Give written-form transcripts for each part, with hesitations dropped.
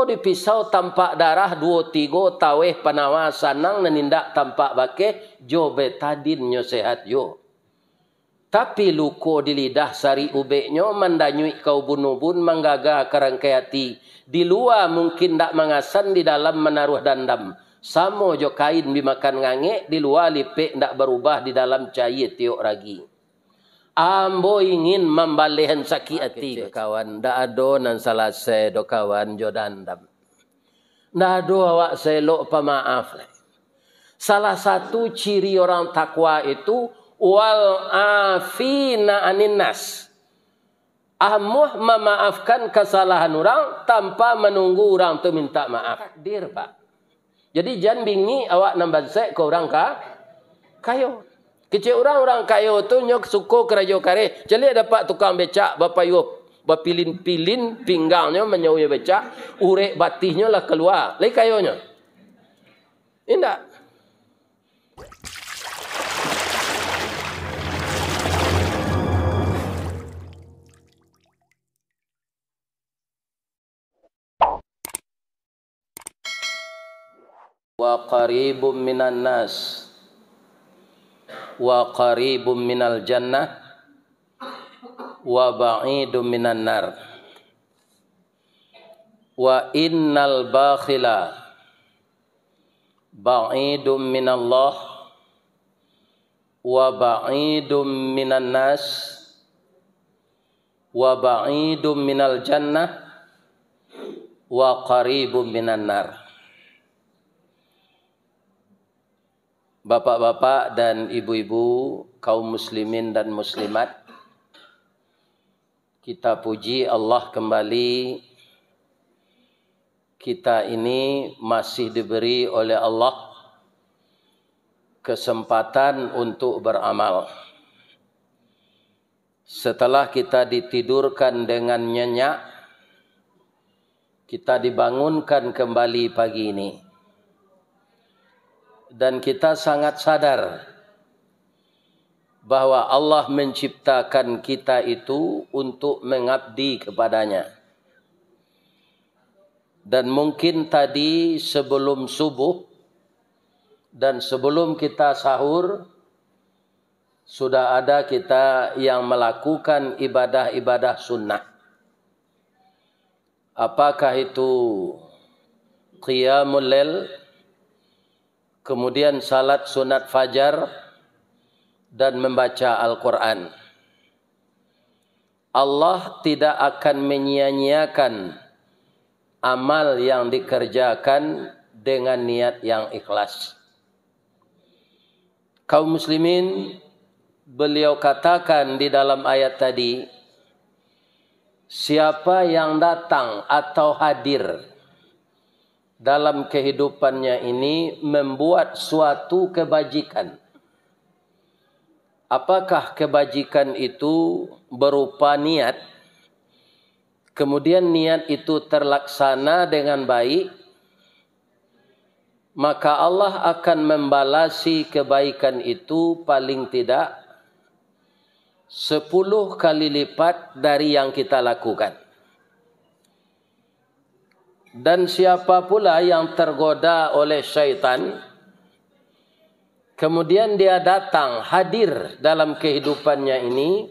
di pisau tampak darah 2-3 taweh panawa sanang nenindak tampak bakeh jo betadin nyo sehat yo. Tapi luko di lidah sari ubeknyo mandanyui kau bunubun manggaga kerangkai hati. Di luar mungkin tak mengasan, di dalam menaruh dandam. Samo jo kain bimakan ngangek, di luar lipek tak berubah, di dalam cair tiok ragi. Ambo ingin membalihan sakit hati kawan. Ndak ado nan salah do kawan jo dandam. Ndak ado awak selok pemaaf. Salah satu ciri orang takwa itu wal afina anin nas. Amuh memaafkan kesalahan orang tanpa menunggu orang tu minta maaf. Takdir pak. Jadi jangan bingi awak nambah sek ke orang kayo. Kecil orang kayo tu nyok suko kerajo kare. Jadi dapat tukang becak bapayuh bapilin-pilin pinggangnya menyaunya becak, urek batihnya lah keluar. Lai kayonya. Indak. Wa qaribum minan nas wa qaribum minal jannah wa ba'idum minan nar wa innal bakhila ba'idum minallah wa ba'idum minan nas wa ba'idum minal jannah wa qaribum minan nar. Bapak-bapak dan ibu-ibu, kaum muslimin dan muslimat, kita puji Allah kembali. Kita ini masih diberi oleh Allah kesempatan untuk beramal. Setelah kita ditidurkan dengan nyenyak, kita dibangunkan kembali pagi ini. Dan kita sangat sadar bahwa Allah menciptakan kita itu untuk mengabdi kepadanya. Dan mungkin tadi sebelum subuh dan sebelum kita sahur, sudah ada kita yang melakukan ibadah-ibadah sunnah. Apakah itu qiyamul lail, kemudian salat sunat fajar, dan membaca Al-Quran. Allah tidak akan menyia-nyiakan amal yang dikerjakan dengan niat yang ikhlas. Kaum muslimin, beliau katakan di dalam ayat tadi, siapa yang datang atau hadir dalam kehidupannya ini membuat suatu kebajikan. Apakah kebajikan itu berupa niat, kemudian niat itu terlaksana dengan baik, maka Allah akan membalasi kebaikan itu paling tidak 10 kali lipat dari yang kita lakukan. Dan siapa pula yang tergoda oleh syaitan, kemudian dia datang hadir dalam kehidupannya ini,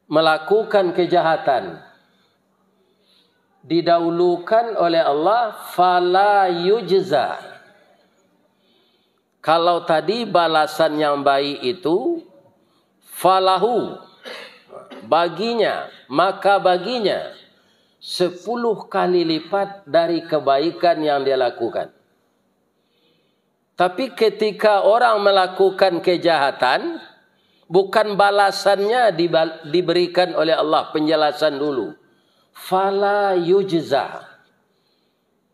melakukan kejahatan, didahulukan oleh Allah, fala yujza. Kalau tadi balasan yang baik itu, falahu, baginya, maka baginya 10 kali lipat dari kebaikan yang dia lakukan. Tapi ketika orang melakukan kejahatan, bukan balasannya diberikan oleh Allah, penjelasan dulu. Fala yujza.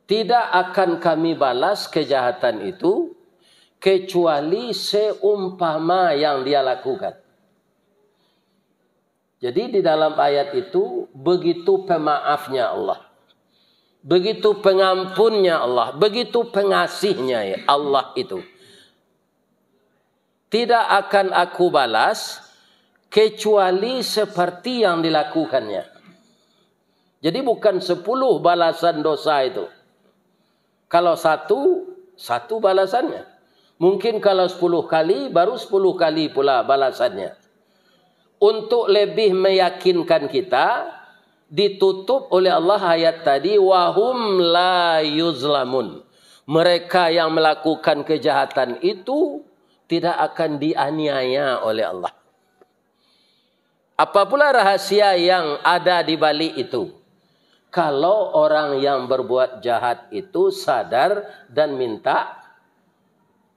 Tidak akan kami balas kejahatan itu kecuali seumpama yang dia lakukan. Jadi di dalam ayat itu begitu pemaafnya Allah, begitu pengampunnya Allah, begitu pengasihnya ya Allah itu. Tidak akan aku balas kecuali seperti yang dilakukannya. Jadi bukan 10 balasan dosa itu. Kalau satu balasannya. Mungkin kalau 10 kali, baru 10 kali pula balasannya. Untuk lebih meyakinkan kita, ditutup oleh Allah ayat tadi, wahum la yuzlamun. Mereka yang melakukan kejahatan itu tidak akan dianiaya oleh Allah. Apa pula rahasia yang ada di balik itu? Kalau orang yang berbuat jahat itu sadar dan minta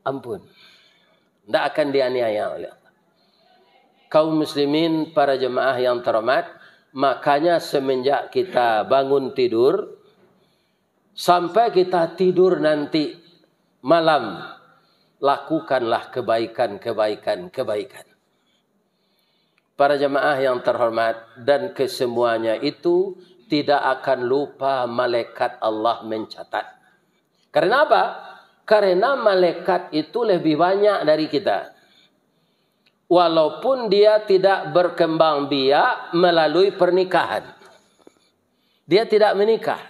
ampun, tidak akan dianiaya oleh Allah. Kaum muslimin, para jemaah yang terhormat, makanya semenjak kita bangun tidur sampai kita tidur nanti malam, lakukanlah kebaikan. Para jemaah yang terhormat, dan kesemuanya itu tidak akan lupa malaikat Allah mencatat. Karena apa? Karena malaikat itu lebih banyak dari kita. Walaupun dia tidak berkembang biak melalui pernikahan. Dia tidak menikah.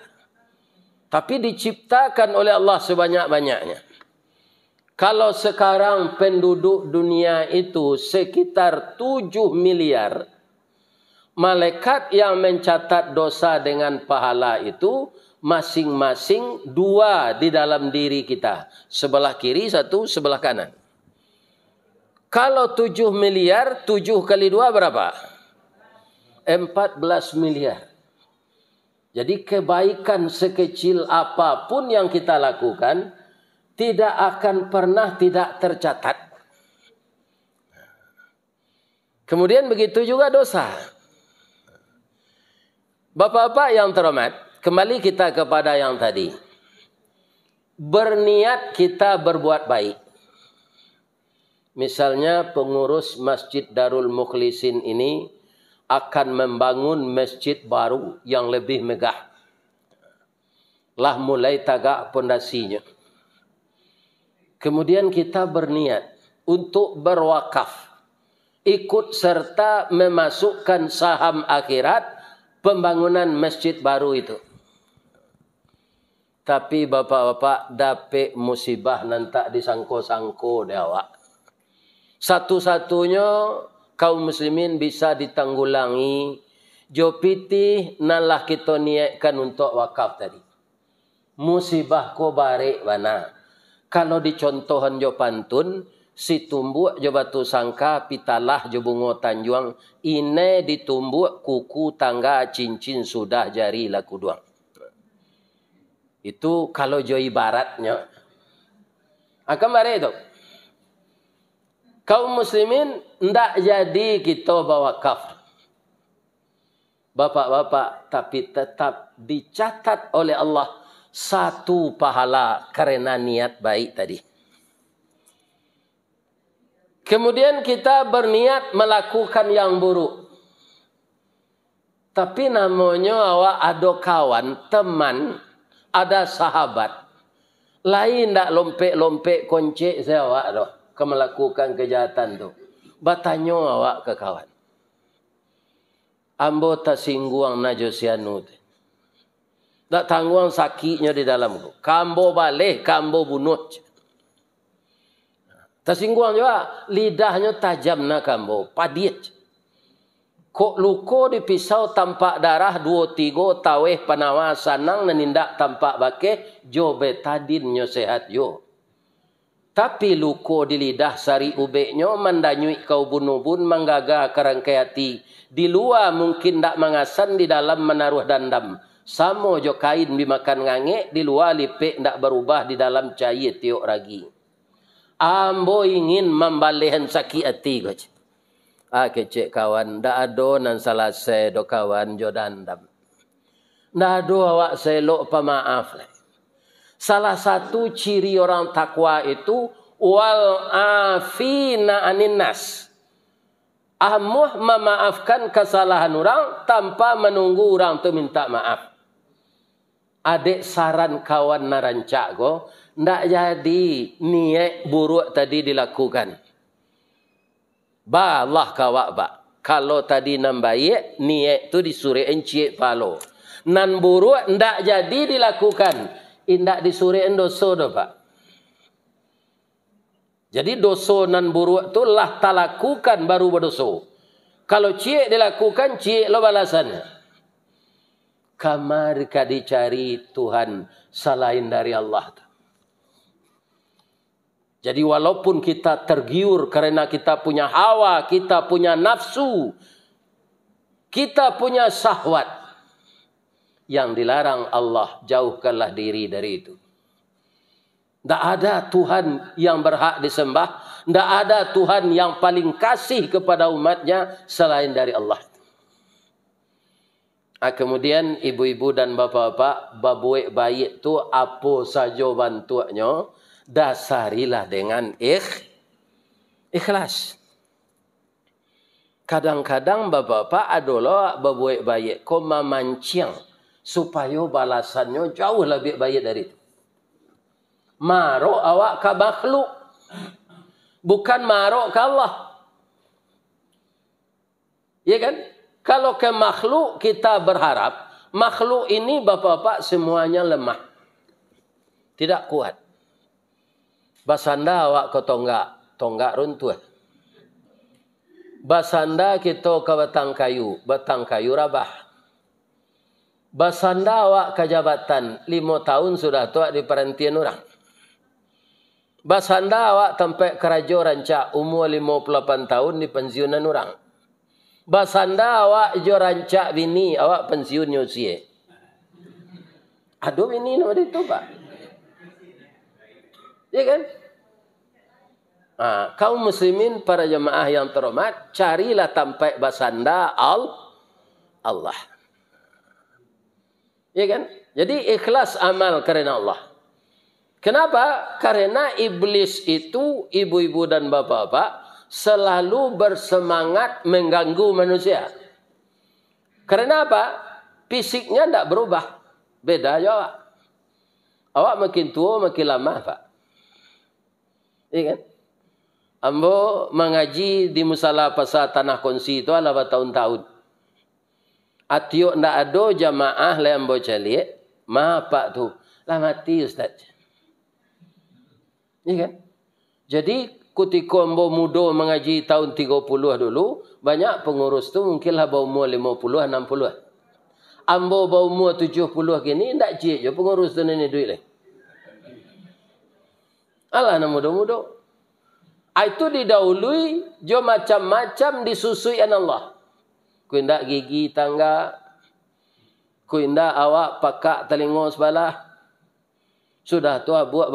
Tapi diciptakan oleh Allah sebanyak-banyaknya. Kalau sekarang penduduk dunia itu sekitar 7 miliar, malaikat yang mencatat dosa dengan pahala itu masing-masing 2 di dalam diri kita. Sebelah kiri, 1 sebelah kanan. Kalau 7 miliar, 7 kali 2 berapa? 14 miliar. Jadi kebaikan sekecil apapun yang kita lakukan, tidak akan pernah tidak tercatat. Kemudian begitu juga dosa. Bapak-bapak yang terhormat, kembali kita kepada yang tadi. Berniat kita berbuat baik. Misalnya pengurus Masjid Darul Mukhlisin ini akan membangun masjid baru yang lebih megah. Lah mulai tagak pondasinya. Kemudian kita berniat untuk berwakaf. Ikut serta memasukkan saham akhirat pembangunan masjid baru itu. Tapi bapak-bapak dapet musibah nantak disangko-sangko dewa. Satu-satunya kaum muslimin bisa ditanggulangi. Jopiti nalah kita niatkan untuk wakaf tadi. Musibah ko barek mana. Kalau dicontohan jo pantun, si tumbuk jo batu sangka, pitalah jo bungo tanjuang, ine ditumbuk kuku tangga cincin sudah jari laku duang. Itu kalau jo ibaratnya. Akan bare itu. Kaum muslimin ndak jadi kita bawa wakaf. Bapak-bapak, tapi tetap dicatat oleh Allah 1 pahala karena niat baik tadi. Kemudian kita berniat melakukan yang buruk. Tapi namanya awak ada kawan, teman, ada sahabat. Lain tak lompek-lompek koncik saya awak dah ke melakukan kejahatan tu. Batanyo awak ke kawan. Ambo tersinggung najosianu tu. Tak tanggung sakitnya di dalam tu. Kambo balik, kambo bunuh. Tersinggung juga, lidahnya tajam na kambo, padiat. Kok luko di pisau tampak darah 2-3 taweh panawasan nang nenindak tampak bake jo betadin nyo sehat yo. Tapi luko di lidah sari ubeknya mandanyui kau bunubun manggaga kerangkai hati. Di luar mungkin tak mengasan, di dalam menaruh dandam. Samo jo kain bimakan ngangek, di luar lipek tak berubah, di dalam cair tiok ragi. Ambo ingin membalihan sakit hati kau. Kecek kawan, dak ado nan salah se do kawan jo dandam. Dak ado awak selok pemaaf lah. Salah satu ciri orang takwa itu wal afina anin nas. Amuh memaafkan kesalahan orang tanpa menunggu orang tu minta maaf. Adik saran kawan narancak go, ndak jadi niat buruk tadi dilakukan. Ba Allah kawak ba. Kalau tadi nambaye niat tu disuruh encik palo. nan buruk ndak jadi dilakukan, indak disuruh dosa do Pak. Jadi dosa nan buruk tu lah tak lakukan baru berdosa. Kalau ciek dilakukan, ciek lo balasannya. Kamar ka dicari Tuhan selain dari Allah. Jadi walaupun kita tergiur karena kita punya hawa, kita punya nafsu, kita punya syahwat, yang dilarang Allah, jauhkanlah diri dari itu. Tidak ada Tuhan yang berhak disembah. Tidak ada Tuhan yang paling kasih kepada umatnya selain dari Allah. Kemudian ibu-ibu dan bapak-bapak, babuik bayi itu apa saja bantuannya, dasarilah dengan ikhlas. Kadang-kadang bapak-bapak adalah babuik bayi kau memancing supaya balasannya jauh lebih baik dari itu. Marok awak ke makhluk, bukan marok ke Allah. Ya kan? Kalau ke makhluk kita berharap, makhluk ini bapak-bapak semuanya lemah. Tidak kuat. Basanda awak ke tonggak runtuh. Basanda kita ke batang kayu rabah. Basanda awak ke jabatan, 5 tahun sudah tua di perhentian orang. Basanda awak tempat kerajo rancak umur 58 tahun di pensiunan orang. Basanda awak jo rancak bini awak pensiun usia. Aduh bini nama itu Pak. Ya kan? Kaum muslimin para jemaah yang terhormat, carilah tempat basanda Allah. Ya kan? Jadi ikhlas amal karena Allah. Kenapa? Karena iblis itu, ibu-ibu dan bapak-bapak, selalu bersemangat mengganggu manusia. Karena apa? Fisiknya tidak berubah. Beda aja awak. Awak makin tua, makin lama Pak. Iya kan? Ambo mengaji di musala pasar Tanah Konsi itu adalah bertahun-tahun. Atiuk tidak ada jamaah yang ambo cari. Pak tu. Lah mati Ustaz. Ya kan? Jadi ketika ambo muda mengaji tahun 30 dulu, banyak pengurus tu mungkinlah bau umur 50, 60. Ambo bau umur 70 gini, tak cik je pengurus tu ni duit leh. Alah nak muda-muda. Itu didahului, jo macam-macam disusui an Allah. Ku indak gigi tangga, ku indak awak pakak telinga sebelah. Sudah tu buat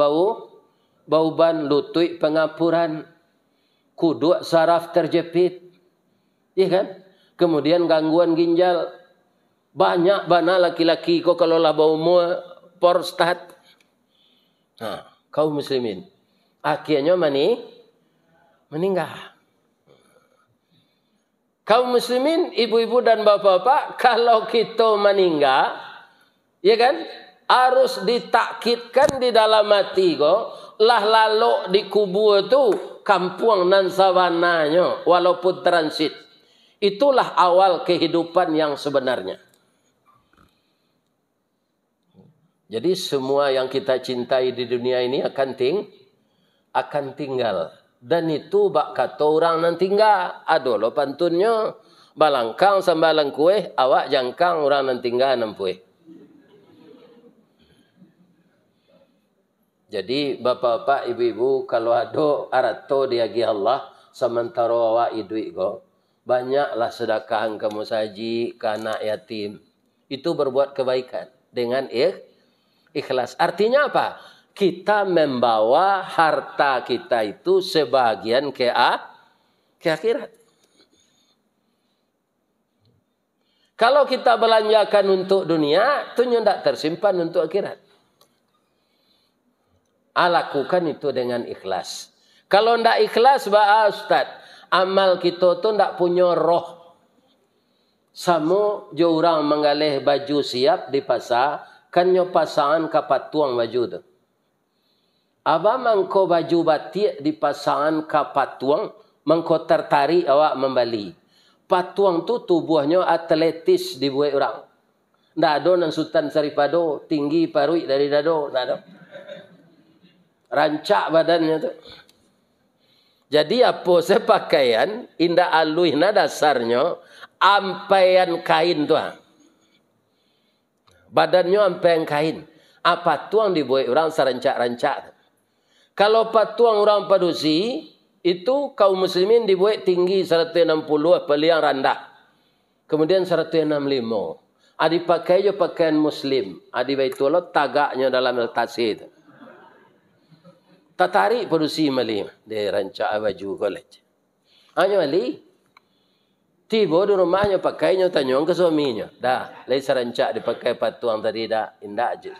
bau ban lutut pengapuran, kuduk saraf terjepit, ya kan? Kemudian gangguan ginjal, banyak bana laki-laki kok kalau lah bau umur prostat. Kaum muslimin, akhirnya meninggal. Kaum muslimin, ibu-ibu dan bapak-bapak, kalau kita meninggal, ya kan? Harus ditakkitkan di dalam hati kok. Lah lalu di kubur tu kampung nan sawananya walaupun transit. Itulah awal kehidupan yang sebenarnya. Jadi semua yang kita cintai di dunia ini akan tinggal. Dan itu bak kata orang nan tinggal. Aduh pantunnya balangkang sambalang kue, awak jangkang orang nan tinggal nampuih. Jadi bapak-bapak, ibu-ibu, kalau ada arato diagi Allah, sementara awak duit go, banyaklah sedekahan ke musaji, ke anak yatim. Itu berbuat kebaikan dengan ikhlas. Artinya apa? Kita membawa harta kita itu sebagian ke akhirat. Kalau kita belanjakan untuk dunia, itu tidak tersimpan untuk akhirat. Lakukan itu dengan ikhlas. Kalau tidak ikhlas, Ustaz, amal kita tu tidak punya roh. Sama je orang mengalih baju siap di pasar, kan nyo pasangan kapatuang baju tu. Aba mangko baju batik di pasangan kapatuang, mangko tertarik awak membeli. Patuang tu tubuhnya atletis dibuat orang. Ndak ada nan Sultan Saripado, tinggi parui dari dado, ndak ada. Rancak badannya tu. Jadi apa sepakaian indah aluihna dasarnya ampaian kain tu. Badannya ampaian kain. Apa tuang dibuat orang serancak-rancak. Kalau patuang orang padusi itu kaum muslimin dibuat tinggi 160 paling rendah. Kemudian 165. Adi pakai je pakaian muslim. Adi baitullah tagaknya dalam iltasi itu. Tak tarik padusi mali. Dia rancak baju college. Hanya mali. Tiba di rumahnya pakainya tanyong ke suaminya. Dah. Lai serancak dipakai patuang tadi dah. Indah je.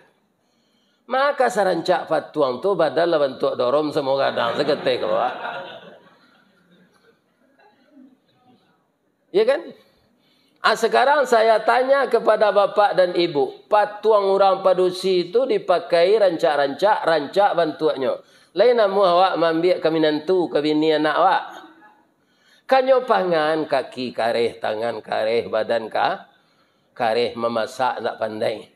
Maka serancak patuang tu badal bentuk dorom semua kadang. Seketik keluar. Ya kan? Sekarang saya tanya kepada bapak dan ibu. Patuang orang padusi itu dipakai rancak-rancak. Rancak bantuannya. Lain namu awak mambiak kami nantu kebini anak awak. Kanyo pangan kaki kareh, tangan kareh, badan kareh, memasak tak pandai.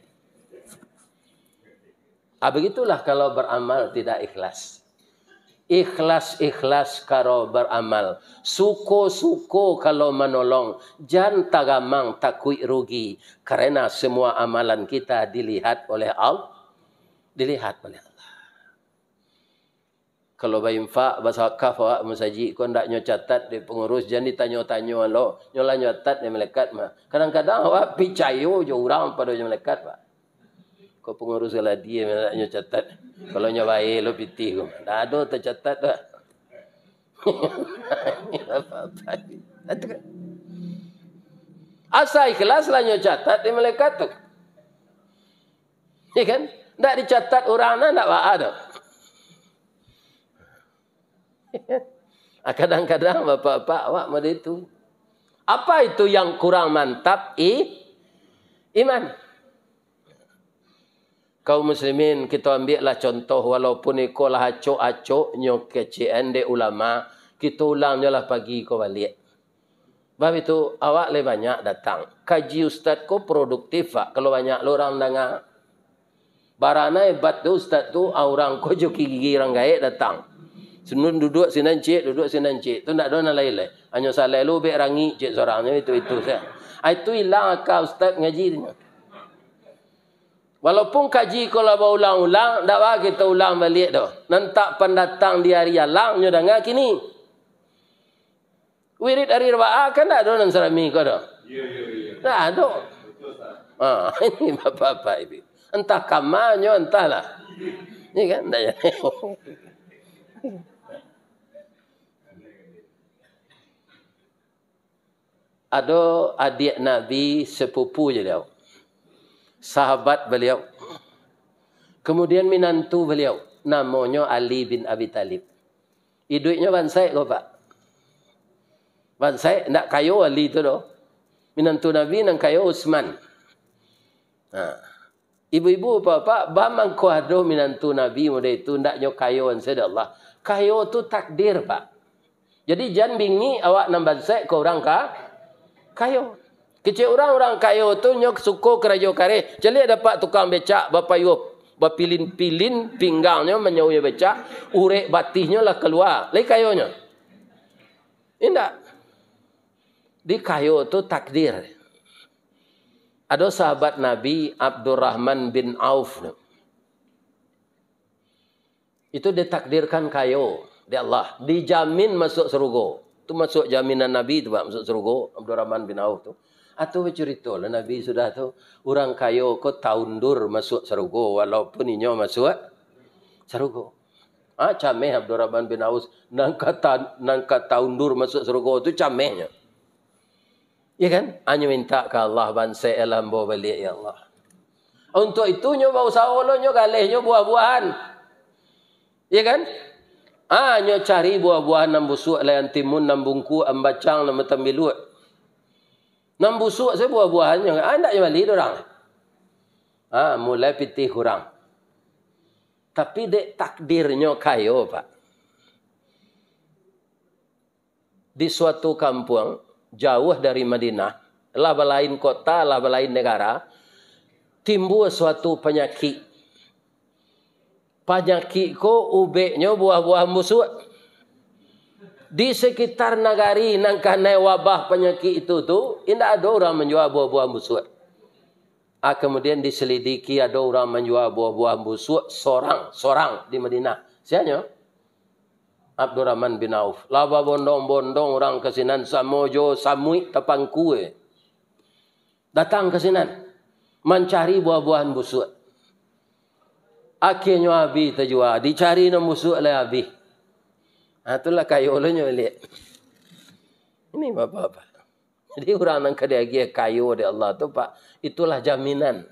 Begitulah kalau beramal tidak ikhlas. Ikhlas kalau beramal. Suko kalau menolong. Jangan tagamang takui rugi. Karena semua amalan kita dilihat oleh Allah. Dilihat oleh Allah. Kalau bayimfa bahasa wakaf awak musaji kau ndak nyocatat di pengurus jangan ditanya-tanya lo nyola nyotat di malaikat mah. Kadang-kadang awak picayo je orang pada malaikat pak. Kau pengurus lah dia nak nyocatat. Kalau nyobai lo pitih kau. Dah ada tercatat dah. Asa ikhlas lah nyocatat di malaikat tu. Ya kan? Ndak dicatat orang nak ada. Kadang-kadang bapak-bapak awak pada itu. Apa itu yang kurang mantap? Iman. Kaum muslimin kita ambillah contoh walaupun ikolah acok-acok nyok kecian de ulama. Kita ulangnya lah pagi ko balik. Sebab itu awak lebih banyak datang. Kaji ustaz ko produktif pak. Kalau banyak orang dengar. Barana hebat tu ustaz tu orang ko joki gigi orang gaik datang. Senun duduk sinan cik. Tu tak ada lain lain. Hanya salah lu bek rangi cik seorangnya itu saya. Itu hilang akal ustaz ngaji. Walaupun kaji kalau berulang-ulang, tak apa kita ulang balik dah. Nantak pendatang di hari alangnya dengar kini. Wirid hari Rabaah kan tak ada nan serami kau dah. Ya. Tak ada. Ini bapak-bapak ibu. Entah kamarnya entahlah. Ini kan tak ya. Ada adik Nabi sepupu je beliau. Sahabat beliau. Kemudian minantu beliau. Namanya Ali bin Abi Talib. Hidupnya bansai kau pak. Bansai. Nak kayu Ali tu doh. Minantu Nabi nang kayu Utsman. Ibu-ibu bapak. Bamang kau ada minantu Nabi muda itu. Naknya kayu ansai Allah. Kayu tu takdir pak. Jadi jangan bingi awak nam bansai kau orang kayu. Kecil orang kayu tu nyok suko kerajo kare. Jadi dapat tukang becak bapa yuk. Bapilin-pilin pinggangnya menyaunya becak. Urek batihnya lah keluar. Lai kayunya. Indah. Di kayu tu takdir. Ada sahabat Nabi Abdurrahman bin Auf. Itu ditakdirkan kayu. Di Allah. Dijamin masuk surga. Itu masuk jaminan Nabi tu pak. Masuk surga. Abdurrahman bin Auf tu. Atau bercerita lah Nabi sudah tu. Orang kayu kau taundur masuk surga. Walaupun inyo masuk surga. Cameh Abdurrahman bin Auf. Nangkat taundur masuk surga tu camehnya. Ya kan? Hanya minta ke Allah bansai alam bawa balik ya Allah. Untuk itu nyo bau sawolo nyo galehnya buah-buahan. Ya kan? Nyo cari buah-buahan nam busuk layan timun nam bungku am bacang nam tambilut. Nam busuk saya buah-buahannya. Tak je balik orang. Mulai pitih kurang. Tapi dek takdirnya kayu pak. Di suatu kampung jauh dari Madinah, lah belain kota, lah belain negara, timbul suatu penyakit. Penyakit ko ubeknya buah-buah busuk. Di sekitar negari nang kanai wabah penyakit itu tu, tidak ada orang menjual buah-buah busuk. Kemudian diselidiki ada orang menjual buah-buah busuk sorang di Madinah. Siapa? Abdurrahman bin Auf. Laba bondong-bondong orang kesinan Samojo, Samui, Tapangkue. Datang kesinan mencari buah-buahan busuk. Akhirnya habis terjual. Dicari nak busuk lah habis. Itulah kayu olehnya lihat. Ini apa-apa. Jadi orang yang kaya kayu dari Allah tu Pak, itulah jaminan.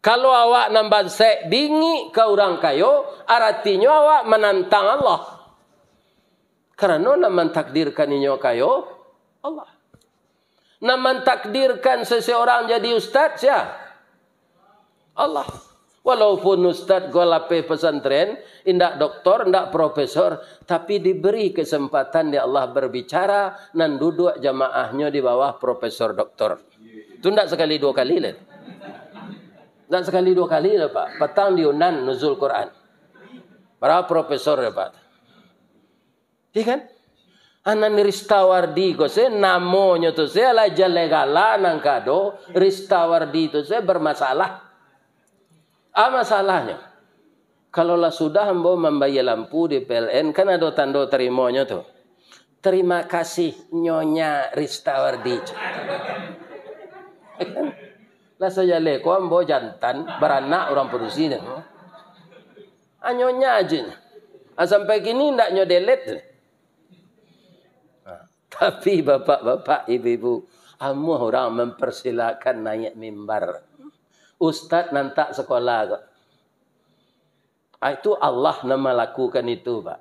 Kalau awak nampak sek bingi ke orang kayu, artinya awak menantang Allah. Karena nak mentakdirkan inyo kayu, Allah. Nak mentakdirkan seseorang jadi ustaz, ya? Allah. Walaupun ustaz golape pesantren, indak doktor, indak profesor, tapi diberi kesempatan di Allah berbicara dan duduk jamaahnya di bawah profesor doktor. Itu indak sekali dua kali lah. Indak sekali dua kali lah Pak. Petang di Yunan nuzul Quran. Para profesor ya Pak. Iya kan? Anan Ristawardi ko se namonya tu se ala jalegala nang kado Ristawardi tu se bermasalah. Masalahnya, kalaulah sudah hamba membayar lampu di PLN, kan ada tanda terimanya tu. Terima kasih Nyonya Ristawardi. Lah saya leko hamba jantan, beranak orang produksi ni. Nyonya aja. Sampai kini ndak nyodelet. Tapi bapak-bapak, ibu-ibu, semua orang mempersilakan naik mimbar. Ustaz nantak sekolah kok. Itu Allah nama lakukan itu, Pak.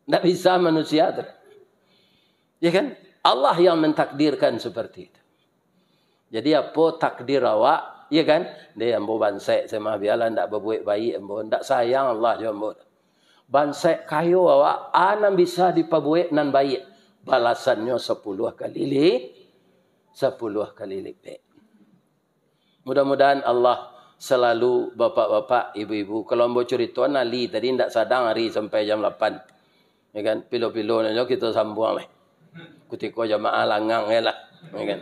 Tidak bisa manusia. Ya kan? Allah yang mentakdirkan seperti itu. Jadi apa takdir awak, ya kan? Dia ambo bansek sama biarlah ndak berbuat baik ambo, ndak sayang Allah je ambo. Bansek kayu awak anan bisa dipabuat nan baik. Balasannya 10 kali lipat. Mudah-mudahan Allah selalu bapak-bapak, ibu-ibu. Kalau mau cerita nali tadi tidak sadang hari sampai jam 8. Ya kan? Pilo-pilo nanya kita sambung lah. Ketika jamaah langang ya lah. Ya kan?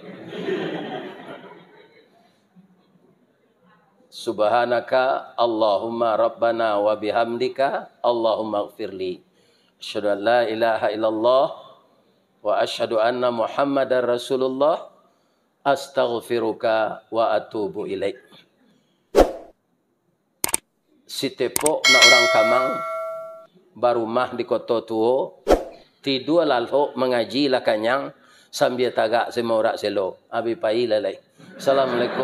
Subhanaka Allahumma Rabbana wa bihamdika Allahumma gfirli. Asyhadu an la ilaha illallah wa asyhadu anna Muhammadar Rasulullah. Astaghfiruka wa atubu ilaik. Si tepok na orang Kamang barumah di Kota Tuo tidur lalu mengaji lah kanyang sambil tagak semua orang selo abi pai lalai. Assalamualaikum.